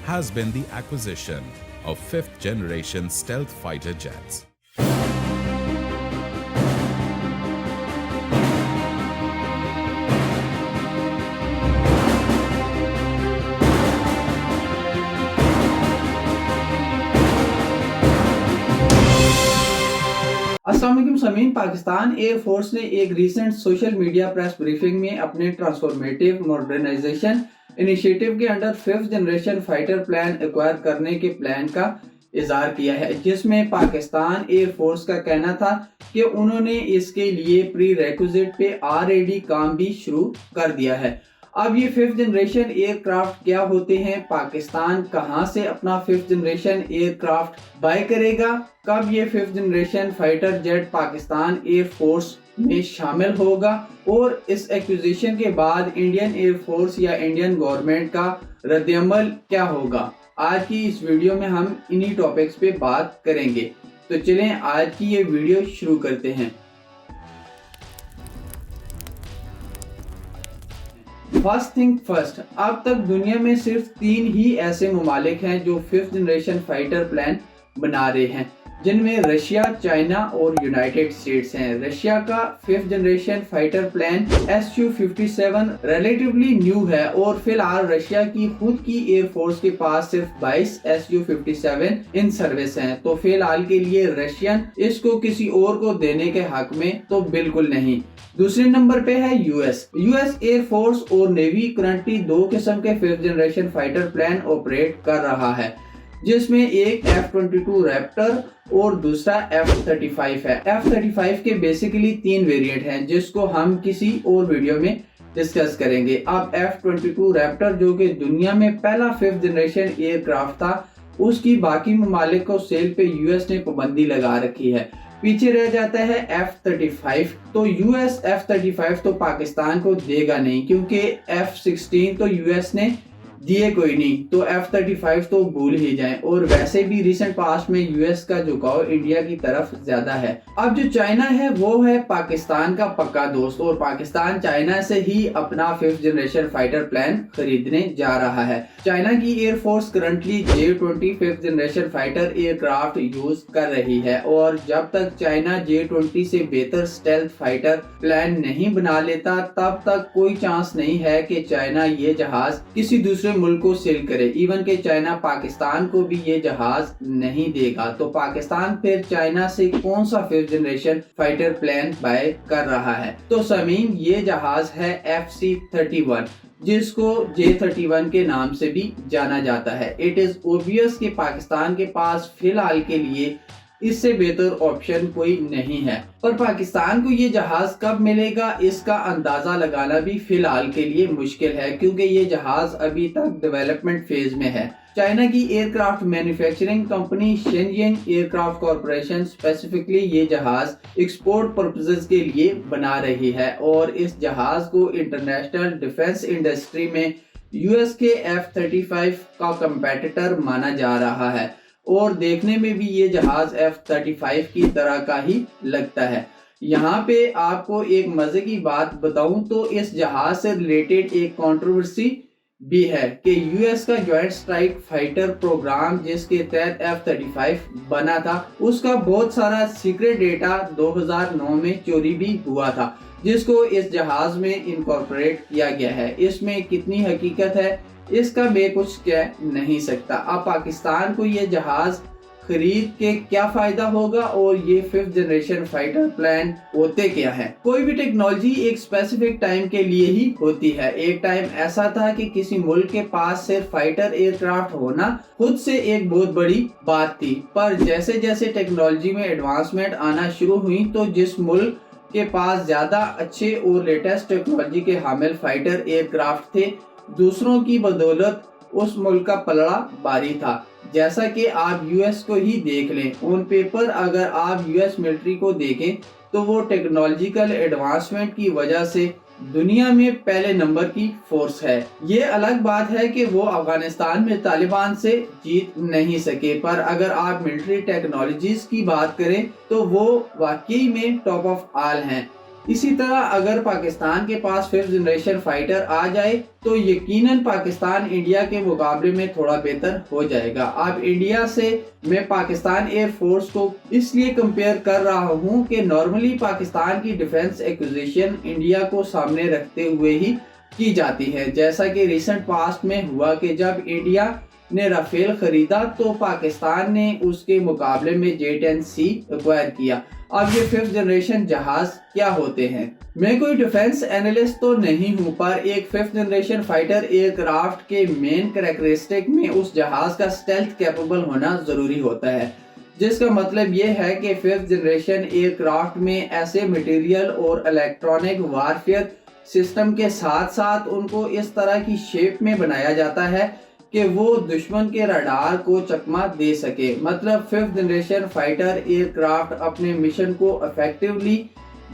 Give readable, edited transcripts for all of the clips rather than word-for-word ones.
has been the acquisition of fifth-generation stealth fighter jets. अस्सलाम वालेकुम Sameen. Pakistan air force ने एक recent social media press briefing में अपने ट्रांसफॉर्मेटिव मॉडर्नाइजेशन इनिशिएटिव के under fifth generation fighter plan acquire करने के प्लान का इजहार किया है, जिसमें पाकिस्तान एयर फोर्स का कहना था कि उन्होंने इसके लिए प्री रेक्विजिट पे ऑलरेडी काम भी शुरू कर दिया है। अब ये फिफ्थ जनरेशन एयरक्राफ्ट क्या होते हैं, पाकिस्तान कहां से अपना फिफ्थ जनरेशन एयरक्राफ्ट बाय करेगा, कब ये fifth generation fighter jet Pakistan air force में शामिल होगा और इस एक्विजिशन के बाद इंडियन एयर फोर्स या इंडियन गवर्नमेंट का रद्दअमल क्या होगा, आज की इस वीडियो में हम इन्हीं टॉपिक्स पे बात करेंगे। तो चलें आज की ये वीडियो शुरू करते हैं। फर्स्ट थिंग फर्स्ट, अब तक दुनिया में सिर्फ 3 ही ऐसे ममालिक हैं जो फिफ्थ जनरेशन फाइटर प्लान बना रहे हैं, जिनमें रशिया, चाइना और यूनाइटेड स्टेट्स हैं। रशिया का fifth generation fighter plan Su-57 relatively new है और फिलहाल रशिया की खुद की एयरफोर्स के पास सिर्फ 22 Su-57 इन सर्विस हैं। तो फिलहाल के लिए रशियन इसको किसी और को देने के हक में तो बिल्कुल नहीं। दूसरे नंबर पे है यूएस एयर फोर्स और नेवी करंटली 2 किस्म के fifth generation fighter plan operate कर रहा है, जिसमें एक F-22 रैप्टर और दूसरा F-35 है। F-35 के बेसिकली 3 वेरिएंट हैं, जिसको हम किसी और वीडियो में डिस्कस करेंगे। अब F-22 रैप्टर जो कि दुनिया में पहला फिफ्थ जनरेशन एयरक्राफ्ट था, उसकी बाकी ममालिक को सेल पे यूएस ने पाबंदी लगा रखी है। पीछे रह जाता है F-35। तो यूएस F-35 तो पाकिस्तान को देगा नहीं, क्योंकि F-16 तो यूएस ने दिए कोई नहीं, तो F-35 तो भूल ही जाएं। और वैसे भी रिसेंट पास्ट में यूएस का झुकाव इंडिया की तरफ ज्यादा है। अब जो चाइना है वो है पाकिस्तान का पक्का दोस्त और पाकिस्तान चाइना से ही अपना फिफ्थ जनरेशन फाइटर प्लान खरीदने जा रहा है। चाइना की air force currently J-20 fifth generation fighter aircraft use कर रही है और जब तक चाइना J-20 से बेहतर स्टेल्थ फाइटर प्लान नहीं बना लेता, तब तक कोई चांस नहीं है कि चाइना ये जहाज किसी दूसरे मुल्क को सेल करे। इवन के चाइना पाकिस्तान को भी ये जहाज नहीं देगा। तो पाकिस्तान फिर चाइना से कौन सा fifth generation fighter plane buy कर रहा है? तो समीन, ये जहाज है FC-31, जिसको J-31 के नाम से भी जाना जाता है। इट इज ओबियस कि पाकिस्तान के पास फिलहाल के लिए इससे बेहतर ऑप्शन कोई नहीं है, पर पाकिस्तान को ये जहाज कब मिलेगा इसका अंदाजा लगाना भी फिलहाल के लिए मुश्किल है, क्योंकि ये जहाज अभी तक डेवलपमेंट फेज में है। चाइना की aircraft manufacturing company Shenyang aircraft corporation specifically ये जहाज एक्सपोर्ट पर्पसेस के लिए बना रही है और इस जहाज को इंटरनेशनल डिफेंस इंडस्ट्री में यूएस के F-35 का कंपेटिटर माना जा रहा है और देखने में भी ये जहाज F-35 की तरह का ही लगता है। यहाँ पे आपको एक मजे की बात बताऊं तो इस जहाज से रिलेटेड एक कंट्रोवर्सी भी है कि यूएस का ज्वाइंट स्ट्राइक फाइटर प्रोग्राम जिसके तहत F-35 बना था, उसका बहुत सारा सीक्रेट डेटा 2009 में चोरी भी हुआ था, जिसको इस जहाज में इनकॉर्पोरेट किया गया है। इसमें कितनी हकीकत है इसका मैं कुछ कह नहीं सकता। अब पाकिस्तान को ये जहाज खरीद के क्या फायदा होगा और ये फिफ्थ जनरेशन फाइटर प्लान होते क्या है? कोई भी टेक्नोलॉजी एक स्पेसिफिक टाइम के लिए ही होती है। एक टाइम ऐसा था कि किसी मुल्क के पास सिर्फ फाइटर एयरक्राफ्ट होना खुद से एक बहुत बड़ी बात थी, पर जैसे जैसे टेक्नोलॉजी में एडवांसमेंट आना शुरू हुई तो जिस मुल्क के पास ज्यादा अच्छे और लेटेस्ट टेक्नोलॉजी के हामिल फाइटर एयरक्राफ्ट थे, दूसरों की बदौलत उस मुल्क का पलड़ा भारी था। जैसा कि आप यूएस को ही देख लें, ऑन पेपर अगर आप यूएस मिलिट्री को देखें तो वो टेक्नोलॉजिकल एडवांसमेंट की वजह से दुनिया में पहले नंबर की फोर्स है। ये अलग बात है कि वो अफगानिस्तान में तालिबान से जीत नहीं सके, पर अगर आप मिलिट्री टेक्नोलॉजीज की बात करें तो वो वाकई में टॉप ऑफ ऑल हैं। इसी तरह अगर पाकिस्तान के पास फिफ्थ जनरेशन फाइटर आ जाए तो यकीनन पाकिस्तान इंडिया के मुकाबले में थोड़ा बेहतर हो जाएगा। अब इंडिया से मैं पाकिस्तान एयर फोर्स को इसलिए कंपेयर कर रहा हूं कि नॉर्मली पाकिस्तान की डिफेंस एक्विजिशन इंडिया को सामने रखते हुए ही की जाती है, जैसा कि रिसेंट पास्ट में हुआ कि जब इंडिया ने राफेल खरीदा तो पाकिस्तान ने उसके मुकाबले में J-10C एक्वायर किया। अब ये फिफ्थ जनरेशन जहाज क्या होते हैं? मैं कोई डिफेंस एनालिस्ट तो नहीं हूं, पर एक फिफ्थ जनरेशन फाइटर एयरक्राफ्ट के मेन कैरेक्टरिस्टिक में उस जहाज का स्टेल्थ कैपेबल होना जरूरी होता है, जिसका मतलब ये है कि फिफ्थ जनरेशन एयरक्राफ्ट में ऐसे मटेरियल और इलेक्ट्रॉनिक वारफेयर सिस्टम के साथ साथ उनको इस तरह की शेप में बनाया जाता है कि वो दुश्मन के रडार को चकमा दे सके। मतलब फिफ्थ जनरेशन फाइटर एयरक्राफ्ट अपने मिशन को इफेक्टिवली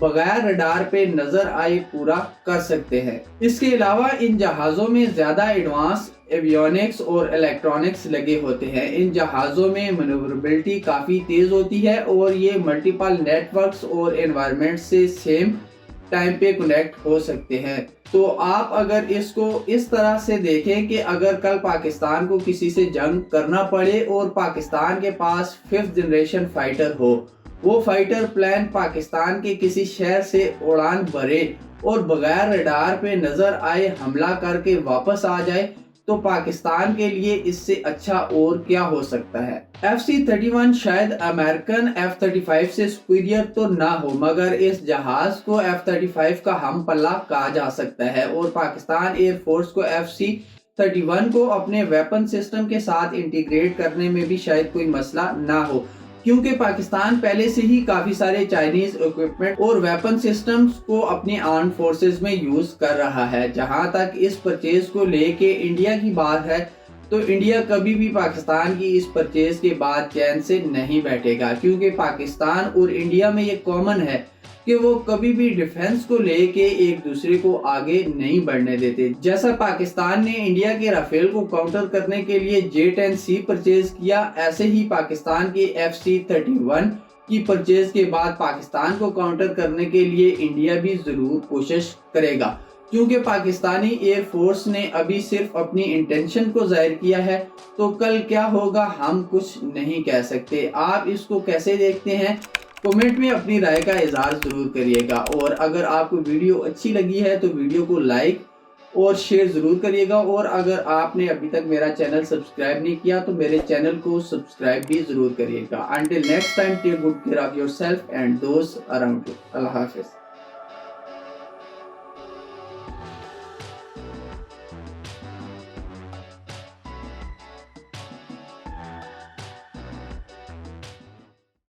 बगैर रडार पे नजर आए पूरा कर सकते हैं। इसके अलावा इन जहाज़ों में ज़्यादा एडवांस एवियोनिक्स और इलेक्ट्रॉनिक्स लगे होते हैं। इन जहाज़ों में मैन्यूवरेबिलिटी काफ़ी तेज़ होती है और ये मल्टीपल नेटवर्क्स और एनवायरनमेंट से सेम टाइम पे कनेक्ट हो सकते हैं। तो आप अगर इसको इस तरह से देखें कि अगर कल पाकिस्तान को किसी से जंग करना पड़े और पाकिस्तान के पास फिफ्थ जनरेशन फाइटर हो, वो फाइटर प्लेन पाकिस्तान के किसी शहर से उड़ान भरे और बगैर रडार पे नजर आए हमला करके वापस आ जाए, तो पाकिस्तान के लिए इससे अच्छा और क्या हो सकता है। FC-31 शायद अमेरिकन F-35 से सुपीरियर तो ना हो, मगर इस जहाज को F-35 का हम पल्ला कहा जा सकता है और पाकिस्तान एयर फोर्स को FC-31 को अपने वेपन सिस्टम के साथ इंटीग्रेट करने में भी शायद कोई मसला ना हो, क्योंकि पाकिस्तान पहले से ही काफी सारे चाइनीज इक्विपमेंट और वेपन सिस्टम्स को अपनी आर्म फोर्सेस में यूज कर रहा है। जहां तक इस परचेज को लेके इंडिया की बात है, तो इंडिया कभी भी पाकिस्तान की इस परचेज के बाद चैन से नहीं बैठेगा, क्योंकि पाकिस्तान और इंडिया में ये कॉमन है कि वो कभी भी डिफेंस को लेके एक दूसरे को आगे नहीं बढ़ने देते। जैसा पाकिस्तान ने इंडिया के राफेल को काउंटर करने के लिए J-10C परचेज किया, ऐसे ही पाकिस्तान के FC-31 की परचेज के बाद पाकिस्तान को काउंटर करने के लिए इंडिया भी जरूर कोशिश करेगा, क्योंकि पाकिस्तानी एयर फोर्स ने अभी सिर्फ अपनी इंटेंशन को जाहिर किया है, तो कल क्या होगा हम कुछ नहीं कह सकते। आप इसको कैसे देखते हैं? कमेंट में अपनी राय का इजहार जरूर करिएगा, और अगर आपको वीडियो अच्छी लगी है तो वीडियो को लाइक और शेयर जरूर करिएगा, और अगर आपने अभी तक मेरा चैनल सब्सक्राइब नहीं किया तो मेरे चैनल को सब्सक्राइब भी जरूर करिएगा। Until next time, take good care of yourself and those around you. Allah Hafiz.